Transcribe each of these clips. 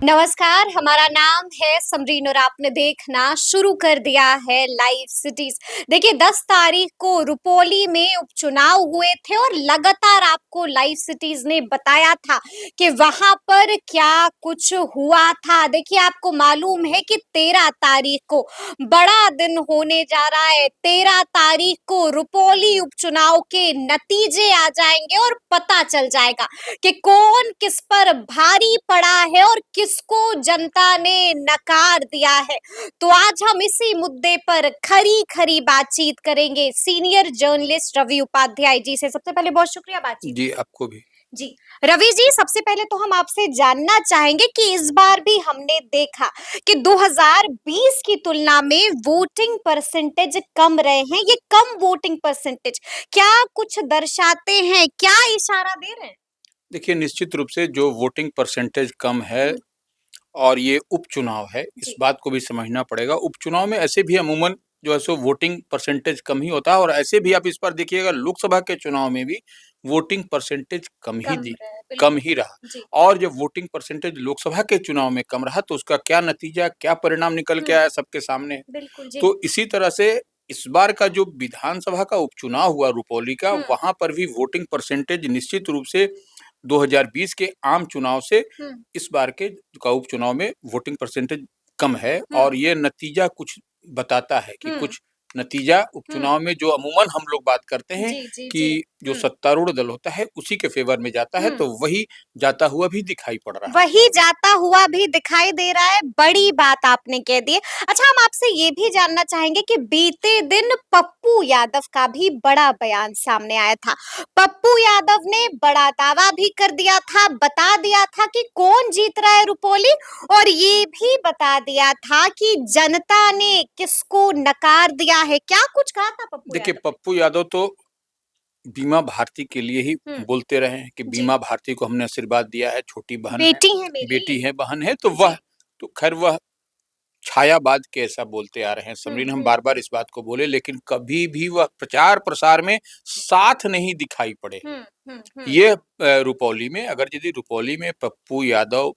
नमस्कार, हमारा नाम है समरीन और आपने देखना शुरू कर दिया है लाइव सिटीज। देखिए 10 तारीख को रुपौली में उपचुनाव हुए थे और लगातार आपको लाइव सिटीज ने बताया था कि वहां पर क्या कुछ हुआ था। देखिए आपको मालूम है कि 13 तारीख को बड़ा दिन होने जा रहा है। 13 तारीख को रुपौली उपचुनाव के नतीजे आ जाएंगे और पता चल जाएगा कि कौन किस पर भारी पड़ा है और किसको जनता ने नकार दिया है। तो आज हम इसी मुद्दे पर खरी खरी बातचीत करेंगे सीनियर जर्नलिस्ट रवि उपाध्याय जी से। सबसे पहले बहुत शुक्रिया बातचीत जी, आपको भी। जी। रवि जी, सबसे पहले तो हम आपसे जानना चाहेंगे कि इस बार भी हमने देखा कि 2020 की तुलना में वोटिंग परसेंटेज कम रहे हैं। ये कम वोटिंग परसेंटेज क्या कुछ दर्शाते हैं, क्या इशारा दे रहे हैं? देखिए, निश्चित रूप से जो वोटिंग परसेंटेज कम है हम्म, और ये उपचुनाव है, इस जी। बात को भी समझना पड़ेगा। उपचुनाव में ऐसे भी अमूमन जो है सो वोटिंग परसेंटेज कम ही होता है और ऐसे भी आप इस बार देखिएगा लोकसभा के चुनाव में भी वोटिंग परसेंटेज कम रहा है, कम बिल्कुल। ही रहा। जी। और जब वोटिंग परसेंटेज लोकसभा के चुनाव में कम रहा तो उसका क्या नतीजा, क्या परिणाम निकल के हुँ, आया सबके सामने है। बिल्कुल, जी। तो इसी तरह से इस बार का जो विधानसभा का उपचुनाव हुआ रुपौली का, हुँ, वहाँ पर भी वोटिंग परसेंटेज निश्चित रूप से 2020 के आम चुनाव से हुँ, इस बार के का उपचुनाव में वोटिंग परसेंटेज कम है हुँ, और ये नतीजा कुछ बताता है कि हुँ, कुछ नतीजा हुँ। उपचुनाव में जो अमूमन हम लोग बात करते हैं जी, जी, कि जी। जो हुँ, सत्तारूढ़ दल होता है उसी के फेवर में जाता है, हुँ। तो वही जाता हुआ भी दिखाई पड़ रहा है। वही जाता हुआ भी दिखाई दे रहा है, बड़ी बात आपने कह दी है। अच्छा, हम आपसे ये भी जानना चाहेंगे कि बीते दिन पप्पू यादव का भी बड़ा बयान सामने आया था। पप्पू यादव ने बड़ा दावा भी कर दिया था, बता दिया था कि कौन जीत रहा है रुपौली और ये भी बता दिया था कि जनता ने किसको नकार दिया है। क्या कुछ कहा था पप्पू देखिए, यादव ने? पप्पू यादव तो बीमा भारती के लिए ही हुँ, बोलते रहे हैं कि जी। बीमा भारती को हमने आशीर्वाद दिया है, छोटी बहन है, बेटी है मेरी। बेटी है, बहन है, तो जी। खैर वह छायावाद के ऐसा बोलते आ रहे हैं। हुँ, समरीन हम हुँ, बार-बार इस बात को बोले लेकिन कभी भी वह प्रचार-प्रसार में साथ नहीं दिखाई पड़े हैं। हुँ, हुँ, हुँ। ये रुपौली में अगर यदि रुपौली में पप्पू यादव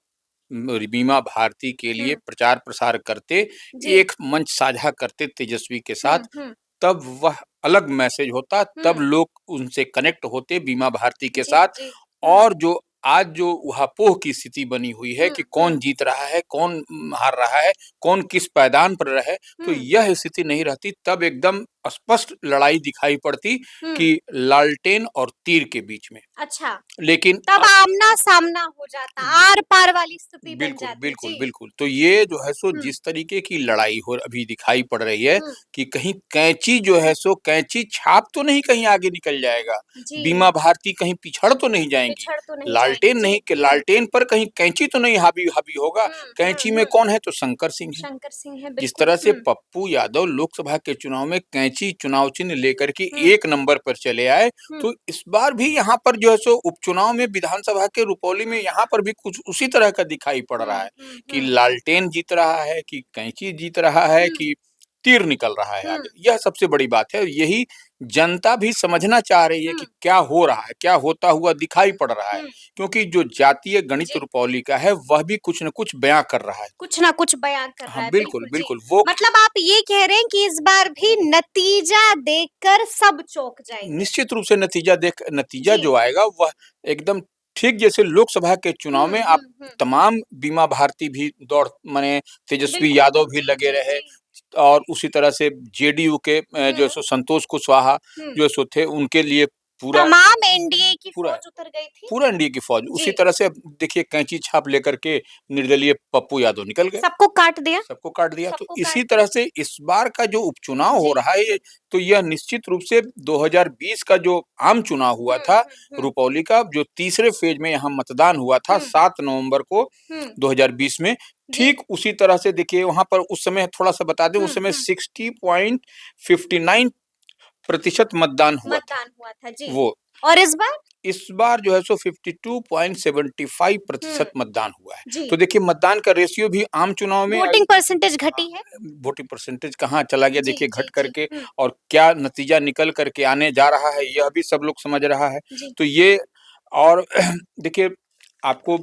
बीमा भारती के लिए हुँ, प्रचार-प्रसार करते, जी। एक मंच साझा करते तेजस्वी के साथ, हुँ, हुँ, तब वह अलग मैसेज होता, तब हुँ। लोग उनसे कनेक्ट होते बीमा भारती के जी, साथ। जी। हुँ, और जो आज जो ऊहापोह की स्थिति बनी हुई है हुँ, कि हुँ, कौन जीत रहा है, कौन हार रहा है, कौन किस पायदान पर है, तो हुँ, यह स्थिति नहीं रहती, तब एकदम स्पष्ट लड़ाई दिखाई पड़ती हुँ। कि लालटेन और तीर के बीच में। अच्छा, लेकिन तब आमना-सामना हो जाता, आर-पार वाली स्थिति बन बिल्कुल, जाती। बिल्कुल, जी। बिल्कुल। तो ये जो है सो हुँ, जिस तरीके की लड़ाई हो अभी दिखाई पड़ रही है हुँ। कि कहीं कैंची जो है सो कैंची छाप तो नहीं कहीं आगे निकल जाएगा, जी, बीमा भारती कहीं पिछड़ तो नहीं जाएँगी, पिछड़ तो नहीं जाएँगे। जी। हुँ, लालटेन पर कहीं कैंची तो नहीं हावी हावी होगा, हुँ, हुँ, कैंची में हुँ। कौन है तो शंकर सिंह है। शंकर सिंह है, जिस बिल्कुल। तरह से हुँ, पप्पू यादव लोकसभा के चुनाव में कैंची चुनाव चिन्ह लेकर के हुँ, 1 नंबर पर चले आए, हुँ, तो इस बार भी यहाँ पर जो है सो उपचुनाव में विधानसभा के रुपौली में यहाँ पर भी कुछ उसी तरह का दिखाई पड़ रहा हुँ, है हुँ, कि हुँ, लालटेन जीत रहा है, कि कैंची जीत रहा है, हुँ, कि तीर निकल रहा है हुँ, आगे। यह सबसे बड़ी बात है। यही जनता भी समझना चाह रही है हुँ, कि क्या हो रहा है, क्या होता हुआ दिखाई पड़ रहा है। हुँ। क्योंकि जो जातीय गणित जी। रुपौली का है, वह भी कुछ न कुछ बयाँ कर रहा है। कुछ ना कुछ बयान कर रहा हाँ, है, बिल्कुल, बिल्कुल, जी। बिल्कुल। वो मतलब आप ये कह रहे हैं कि इस बार भी नतीजा देखकर सब चौंक जाएँगे। निश्चित रूप से नतीजा जी। जो आएगा वह एकदम ठीक जैसे लोकसभा के चुनाव हुँ, में आप हुँ, हुँ। तमाम बीमा भारती भी दौड़ माने तेजस्वी बिल्कुल। यादव भी जी, लगे जी, रहे जी। और उसी तरह से जेडीयू के जो है हुँ, सो संतोष कुशवाहा हुँ। जो है सो थे उनके लिए पूरा तमाम एनडीए की पूरा फ़ौज उतर गई थी। पूरा एनडीए की फौज जी। उसी तरह से अब देखिए कैंची छाप लेकर के निर्दलीय पप्पू यादव निकल गए। सबको काट दिया, सबको काट दिया। तो सबको इसी काट तरह दिया। से इस बार का जो उपचुनाव हो जी। रहा है तो यह निश्चित रूप से 2020 का जो आम चुनाव हुआ हुँ, था हुँ, हुँ, रुपौली का जो तीसरे फेज में यहाँ मतदान हुआ था हुँ, 7 नवंबर को हुँ। 2020 में, जी। ठीक उसी तरह से देखिए वहां पर उस समय थोड़ा सा बता दें हुँ, उस समय हुँ। 60.59% मतदान हुआ था। मतदान हुआ था, जी। वो और इस बार? इस बार जो है सो 52.75% हुँ, मतदान हुआ है। जी। तो देखिए मतदान का रेशियो भी आम चुनाव में वोटिंग परसेंटेज हाँ, घटी है? वोटिंग परसेंटेज कहाँ चला गया जी, देखिए घट जी, जी। करके हुँ, और क्या नतीजा निकल करके आने जा रहा है यह भी सब लोग समझ रहा है। जी। तो ये और देखिए आपको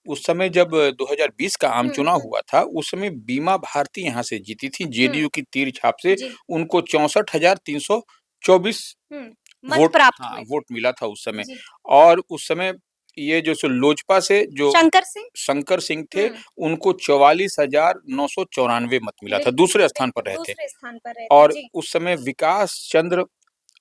उस समय जब 2020 का आम चुनाव हुँ। हुआ था, उस समय बीमा भारती यहाँ से जीती थी, हुँ, जेडीयू की तीर छाप से जी। उनको 64,324 हुँ, मत वोट प्राप्त हाँ, हुए थे। वोट मिला था उस समय। जी। और उस समय ये जो सो लोजपा से जो शंकर सिंह? शंकर सिंह थे, हुँ, उनको 44,994 मत मिला था, बिल्कुल, दूसरे स्थान पर बिल्कुल, रहे थे। दूसरे स्थान पर रहे थे। और जी। उस समय विकास चंद्र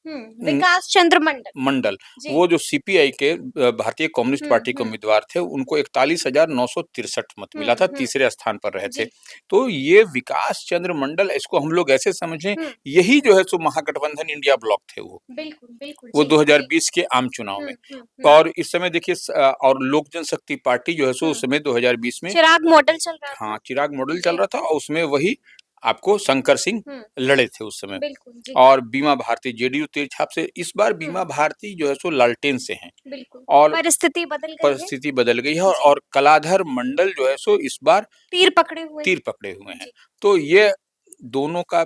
हुँ, उम, विकास चंद्र मंडल। मंडल, जी। वो जो सीपीआई के भारतीय कम्युनिस्ट हुँ, पार्टी के हुँ, उम्मीदवार थे, उनको 41,963 मत मिला हुँ, था, हुँ, तीसरे स्थान पर रहे थे। जी। तो ये विकास चंद्र मंडल इसको हम लोग ऐसे समझें, हुँ, यही जो है सो महागठबंधन इंडिया ब्लॉक थे बिल्कुल, बिल्कुल, वो जी, जी। 2020 के आम चुनाव हुँ, में। हुँ, हुँ, और इस समय देखिए और लोक जनशक्ति पार्टी जो है सो हुँ। उस समय 2020 में चिराग मॉडल चल रहा था। हाँ, चिराग मॉडल चल जी। रहा था और उसमें वही आपको शंकर सिंह हुँ, लड़े थे उस समय। बिल्कुल, जी। और बीमा भारती जेडीयू तेज छाप से, इस बार हुँ, बीमा भारती जो है सो लालटेन से हैं बिल्कुल। और परिस्थिति बदल गई है। परिस्थिति बदल गई है जी, और कलाधर मंडल जो है सो इस बार तीर पकड़े हुए तीर हैं। पकड़े हुए हैं। जी। तो ये दोनों का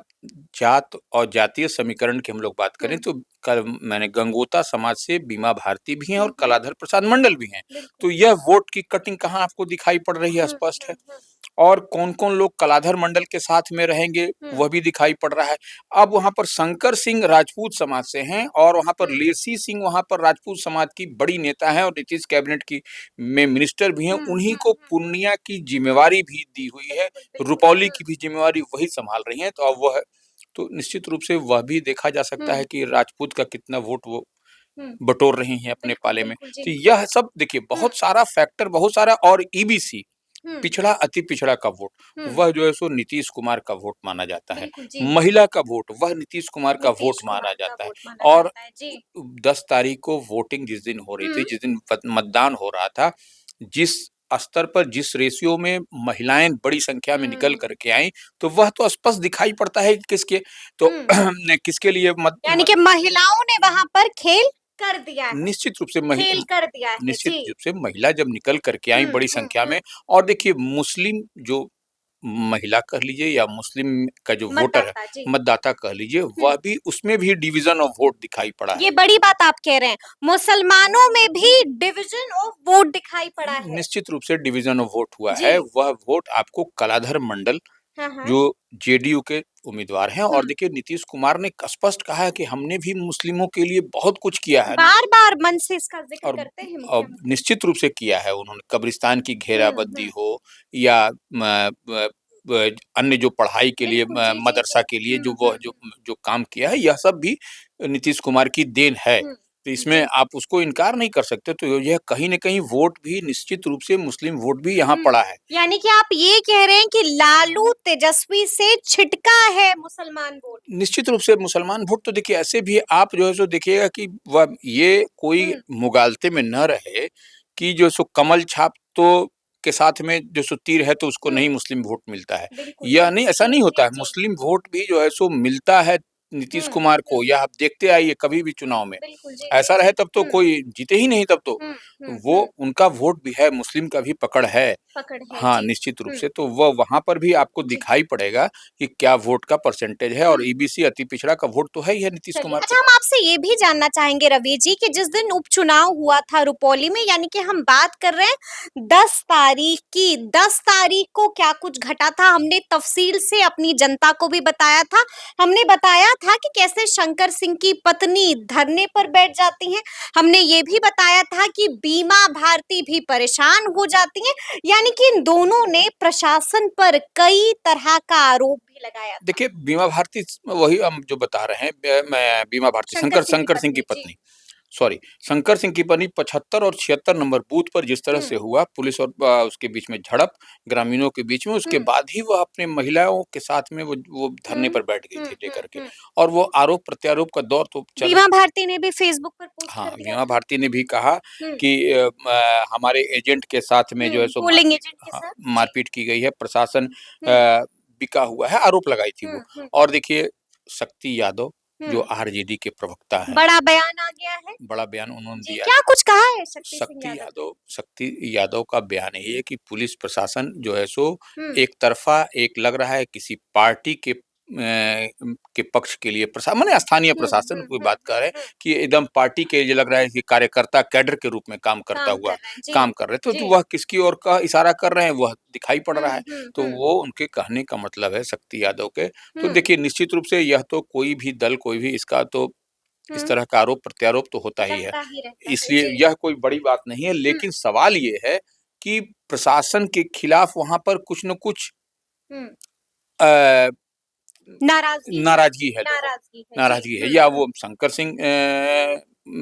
जात और जातीय समीकरण की हम लोग बात हुँ, करें तो कल मैंने गंगोता समाज से बीमा भारती भी हैं हुँ, और हुँ, कलाधर प्रसाद मंडल भी हैं। बिल्कुल। तो यह वोट की कटिंग कहाँ आपको दिखाई पड़ रही है, हुँ, स्पष्ट हुँ, है। हुँ, और कौन-कौन लोग कलाधर मंडल के साथ में रहेंगे, हुँ, वह भी दिखाई पड़ रहा है। अब वहाँ पर शंकर सिंह राजपूत समाज से हैं और वहाँ पर हुँ, लेसी सिंह वहाँ पर राजपूत समाज की बड़ी नेता हैं और नीतीश कैबिनेट की में मिनिस्टर भी हैं। हुँ, उन्हीं हुँ, को हुँ, पूर्णिया की ज़िम्मेवारी भी दी हुई है, बिल्कुल, बिल्कुल। रुपौली हुँ, की भी ज़िम्मेवारी वही सँभाल रही हैं। तो अब वह तो निश्चित रूप से वह भी देखा जा सकता हुँ, है कि राजपूत का कितना वोट वो हुँ, बटोर रही हैं अपने बिल्कुल, पाले में। बिल्कुल, जी। तो यह सब देखिए हुँ, बहुत सारा फैक्टर, बहुत सारा और ईबीसी हुँ, पिछड़ा, अति पिछड़ा का वोट, हुँ, वह जो है सो नीतीश कुमार का वोट माना जाता है। बिल्कुल, जी। महिला का वोट, वह नीतीश कुमार का वोट नीतीश माना कुमार का जाता है। वोट माना और जाता है। जी। 10 तारीख को वोटिंग जिस दिन हो रही थी, हुँ, जिस दिन मतदान हो रहा था, जिस स्तर पर, जिस रेशियो में महिलाएँ बड़ी संख्या में निकल हुँ, कर के आईं, तो वह तो स्पष्ट दिखाई पड़ता है कि किसके तो हुँ, किसके लिए मत यानी मत कि महिलाओं ने वहाँ पर खेल कर दिया है। निश्चित रूप से खेल कर दिया है। निश्चित जी। रूप से महिला जब निकल करके आई हुँ, बड़ी हुँ, संख्या हुँ, में। और देखिए मुस्लिम जो महिला कह लीजिए या मुस्लिम का जो वोटर है, मतदाता, जी। मतदाता कह लीजिए, हुँ। वह भी उसमें भी डिवीजन ऑफ वोट दिखाई पड़ा है। ये बड़ी बात आप कह रहे हैं। मुसलमानों में भी डिवीज़न ऑफ वोट दिखाई पड़ा है। निश्चित रूप से डिवीजन ऑफ वोट हुआ है। जी। वह वोट आपको कलाधर मंडल हाँ, हाँ। जो जेडीयू के उम्मीदवार हैं हुँ। और देखिए नीतीश कुमार ने स्पष्ट कहा है कि हमने भी मुस्लिमों के लिए बहुत कुछ किया है। बार-बार मन से इसका ज़िक्र और करते हैं अब मुख्यमंत्री। निश्चित रूप से किया है उन्होंने, कब्रिस्तान की हुँ, घेराबंदी हुँ। हो या अन्य जो पढ़ाई के लिए बिल्कुल, जी, जी, जी। मदरसा के लिए हुँ, जो हुँ, वह जो काम किया है, यह सब भी नीतीश कुमार की देन है। हुँ। तो इसमें जी। आप उसको इनकार नहीं कर सकते। तो यह कहीं न कहीं वोट भी निश्चित रूप से मुस्लिम वोट भी यहाँ हुँ। पड़ा है। यानी कि आप ये कह रहे हैं कि लालू तेजस्वी से छिटका है मुसलमान वोट। निश्चित रूप से मुसलमान वोट तो देखिए ऐसे भी आप जो है सो देखिएगा कि वह ये कोई हुँ, मुगालते में न रहे कि जो सो कमल छाप तो के साथ में जो सो तीर है तो उसको हुँ। नहीं मुस्लिम वोट मिलता है। बिल्कुल, या नहीं, बिल्कुल। ऐसा जी, नहीं होता जी, है, जी। मुस्लिम वोट भी जो है सो मिलता है नीतीश हुँ, कुमार हुँ। को, या आप देखते आइए कभी भी चुनाव में। बिल्कुल, जी, जी, ऐसा रहे जी। तब तो हुँ, कोई जीते ही नहीं तब तो। हुँ, हुँ, वो हुँ। उनका वोट भी है, मुस्लिम का भी पकड़ है। पकड़ है, हाँ, जी। निश्चित रूप हुँ, से तो वह वहाँ पर भी आपको जी। दिखाई पड़ेगा कि क्या वोट का परसेंटेज है। हुँ। और ईबीसी अति पिछड़ा का वोट तो है ही है नीतीश चलिए, कुमार अच्छा को। हम आपसे ये भी जानना चाहेंगे रवि जी कि जिस दिन उपचुनाव हुआ था रुपौली में यानी कि हम बात कर रहे हैं 10 तारीख की, 10 तारीख को क्या कुछ घटा था हमने तफसील से अपनी जनता को भी बताया था। हमने बताया था कि कैसे शंकर सिंह की पत्नी धरने पर बैठ जाती हैं। हमने ये भी बताया था कि बीमा भारती भी परेशान हो जाती हैं। यानी कि इन दोनों ने प्रशासन पर कई तरह का आरोप भी लगाया था। देखिए बीमा भारती वही हम जो बता रहे हैं, मैं बीमा भारती शंकर सिंह की शंकर सिंह की पत्नी, जी। पत्नी, सॉरी, शंकर सिंह की पत्नी 75 और 76 नंबर बूथ पर जिस तरह हुँ, से हुआ पुलिस और उसके बीच में झड़प, ग्रामीणों के बीच में, उसके हुँ। बाद ही वह अपने महिलाओं के साथ में वो धरने हुँ, पर बैठ गई हुँ, थी हुँ, लेकर के। हुँ। और वो आरोप प्रत्यारोप का दौर तो चल। बीमा भारती ने भी फेसबुक पर पोस्ट हाँ, कर दिया बीमा था। भारती ने भी कहा हुँ, कि हमारे एजेंट के साथ में जो है सो पोलिंग एजेंट के हाँ, साथ। जी। मारपीट की गई है, प्रशासन हुँ, बिका हुआ है, आरोप लगाई थी हुँ, वो। हुँ, और देखिए शक्ति यादव जो हुँ। आरजेडी के प्रवक्ता हैं, बड़ा बयान आ गया है। बड़ा बयान उन्होंने जी, दिया क्या है। कुछ कहा है शक्ति सिंह यादव ने? शक्ति यादव का बयान यही है कि पुलिस प्रशासन जो है सो हुँ, एक तरफ़ा, एक लग रहा है किसी पार्टी के के पक्ष के लिए माने स्थानीय प्रशासन की बात कर रहे हैं कि एकदम पार्टी के ये लग रहा है कि कार्यकर्ता कैडर के रूप में काम करता काम हुआ कर रहे हैं। जी, काम कर रहे हैं। तो जो जी। वह किसकी ओर का इशारा कर रहे हैं वह दिखाई पड़ रहा है। तो हुँ। वो उनके कहने का मतलब है शक्ति यादव के। तो हुँ, देखिए निश्चित रूप से यह तो कोई भी दल कोई भी इसका तो इस हुँ। तरह का आरोप प्रत्यारोप तो होता ही है। लगता ही रहता है। इसलिए जी। यह कोई बड़ी बात नहीं है, हुँ, लेकिन सवाल ये है कि प्रशासन के खिलाफ वहाँ पर कुछ न कुछ हुँ। अ, नाराज़गी है। नाराज़गी है लोगों में, नाराज़गी है। जी। नाराज़गी है या वो शंकर सिंह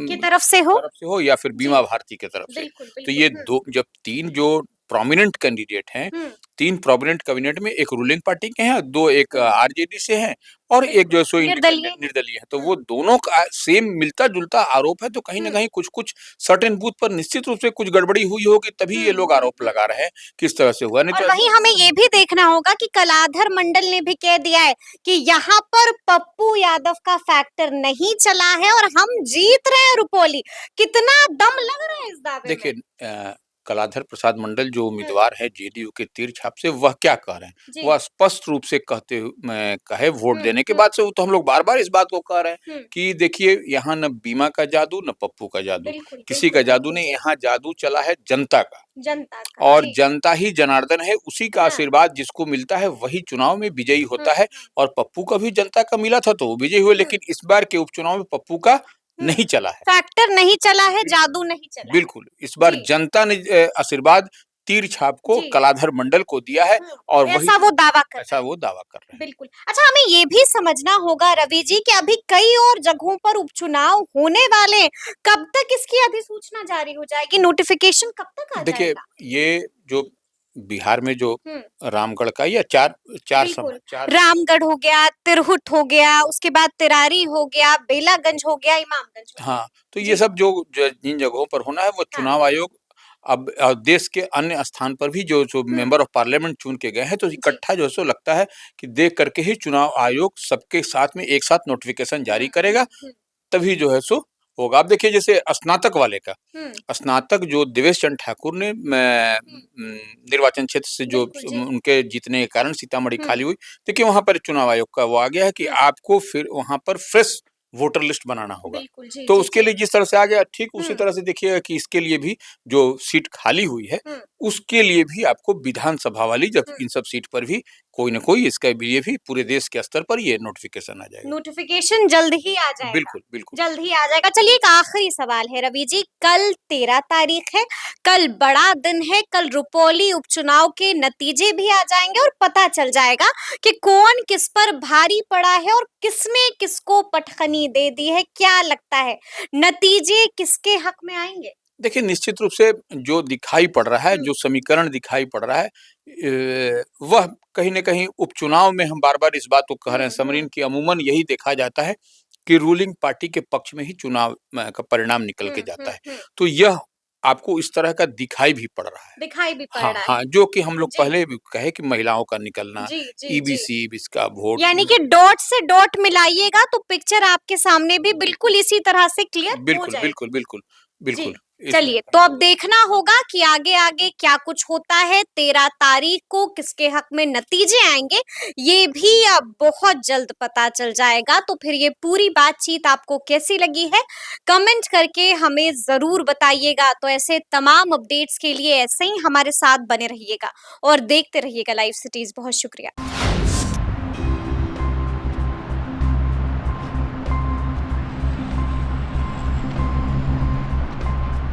की तरफ से हो? तरफ से हो या फिर जी। बीमा भारती की तरफ से। बिल्कुल, तो बिल्कुल। ये 2 जब 3 जो प्रोमिनेंट कैंडिडेट हैं, हुँ, 3 प्रोमिनेंट कैबिनेट में एक रूलिंग पार्टी के हैं, 2 एक हुँ। आरजेडी से हैं और एक जो बिल्कुल, है सो निर्दलीय इंडिपेंडेंट है। निर्दलीय है। तो हुँ, वो दोनों का सेम मिलता-जुलता आरोप है, तो कहीं न हुँ, कहीं कुछ-कुछ सर्टेन बूथ पर निश्चित रूप से कुछ गड़बड़ी हुई होगी, तभी ये लोग आरोप हुँ। लगा रहे हैं, किस तरह से हुआ। नहीं और तो वहीं ऐसा हमें ये भी देखना होगा कि कलाधर मंडल ने भी कह दिया है कि यहाँ पर पप्पू यादव का फैक्टर नहीं चला है और हम जीत रहे हैं रुपौली। कितना दम लग रहा है इस दावे में। देखिए कलाधर प्रसाद मंडल जो हुँ, उम्मीदवार है जेडीयू के तीर छाप से वह क्या कह रहे हैं? जी। वह स्पष्ट रूप से कहे वोट हुँ, देने के हुँ, बाद से वो तो हम लोग बार-बार इस बात को कह रहे हैं हुँ। कि देखिए यहाँ न बीमा का जादू न पप्पू का जादू, बिल्कुल, किसी का बिल्कुल, जादू बिल्कुल। नहीं यहाँ जादू चला है जनता का जनता का, और जी। जनता ही जनार्दन है, उसी का हाँ। आशीर्वाद जिसको मिलता है वही चुनाव में विजयी हुँ, होता है और पप्पू का भी जनता का मिला था तो वो विजयी हुए हुँ, लेकिन इस बार के उपचुनाव में पप्पू का हुँ। नहीं चला है। फैक्टर नहीं चला है, बिल्कुल। जादू नहीं चला है। बिल्कुल, इस बार जी, जनता ने आशीर्वाद तीर छाप को जी। कलाधर मंडल को दिया है हुँ, और वही ऐसा वो दावा कर रहे ऐसा हैं। वो दावा कर रहे हैं। बिल्कुल। अच्छा हमें ये भी समझना होगा रवि जी कि अभी कई और जगहों पर उपचुनाव होने वाले हैं। कब तक इसकी अधिसूचना जारी हो जाएगी? नोटिफ़िकेशन कब तक आ देखिए, जाएगा? ये जो बिहार में जो हुँ, रामगढ़ का या 4 बिल्कुल। 4 रामगढ़ हो गया, तिरहुत हो गया, उसके बाद तिरारी हो गया, बेलागंज हो गया, इमामगंज हो गया। हाँ, तो ये जी, सब जो जिन जगहों पर होना है वो हाँ। चुनाव आयोग अब देश के अन्य स्थान पर भी जो हुँ, मेंबर ऑफ पार्लियामेंट चुन के गए हैं तो जी। इकट्ठा जो है सो लगता है कि देख करके ही चुनाव आयोग सबके साथ में एक साथ नोटिफ़िकेशन जारी करेगा, हुँ। तभी जो है सो होगा। अब देखिए जैसे स्नातक वाले का हुँ, स्नातक जो देवेश चंद्र ठाकुर ने हुँ। निर्वाचन क्षेत्र से जो बिल्कुल, जी। उनके जीतने के कारण सीतामढ़ी हुँ, खाली हुई। देखिए वहाँ पर चुनाव आयोग का वो आ गया है कि हुँ। आपको फिर वहाँ पर फ्रेश वोटर लिस्ट बनाना होगा। बिल्कुल, जी, तो जी, उसके जी। लिए जिस तरह से आ गया ठीक उसी हुँ, तरह से देखिएगा कि इसके लिए भी जो सीट खाली हुई है, हुँ, उसके लिए भी आपको विधानसभा वाली जब हुँ। इन सब सीट पर भी कोई न कोई इसका लिए भी पूरे देश के स्तर पर ये नोटिफ़िकेशन आ जाएगा। नोटिफिकेशन जल्द ही आ जाएगा। बिल्कुल, बिल्कुल। जल्द ही आ जाएगा। चलिए एक आखिरी सवाल है रवि जी, कल 13 तारीख है, कल बड़ा दिन है, कल रुपौली उपचुनाव के नतीजे भी आ जाएँगे और पता चल जाएगा कि कौन किस पर भारी पड़ा है और किसने किसको पटखनी दे दी है। क्या लगता है, नतीजे किसके हक में आएँगे? देखिए, निश्चित रूप से जो दिखाई पड़ रहा है, हुँ, जो समीकरण दिखाई पड़ रहा है वह कहीं न कहीं उपचुनाव में हम बार-बार इस बात को कह रहे हैं हुँ। समरीन कि अमूमन यही देखा जाता है कि रूलिंग पार्टी के पक्ष में ही चुनाव का परिणाम निकल हुँ, के हुँ, जाता है। हुँ। तो यह आपको इस तरह का दिखाई भी पड़ रहा है। दिखाई भी पड़ हाँ, रहा है। हाँ, जो कि हम लोग जी, पहले भी कहे कि महिलाओं का निकलना, जी, जी, जी। ईबीसी इसका वोट यानी कि डॉट से डॉट मिलाइएगा तो पिक्चर आपके सामने भी बिल्कुल इसी तरह से क्लियर हो बिल्कुल, जाएगी। बिल्कुल, बिल्कुल, जी, बिल्कुल। इसमें चलिए तो कहीं अब दो राय देखना होगा कि आगे-आगे क्या कुछ होता है, 13 तारीख को किसके हक में नतीजे आएँगे, ये भी अब बहुत जल्द पता चल जाएगा। तो फिर ये पूरी बातचीत आपको कैसी लगी है, कमेंट करके हमें ज़रूर बताइएगा। तो ऐसे तमाम अपडेट्स के लिए ऐसे ही हमारे साथ बने रहिएगा और देखते रहिएगा लाइव सिटीज़। बहुत शुक्रिया।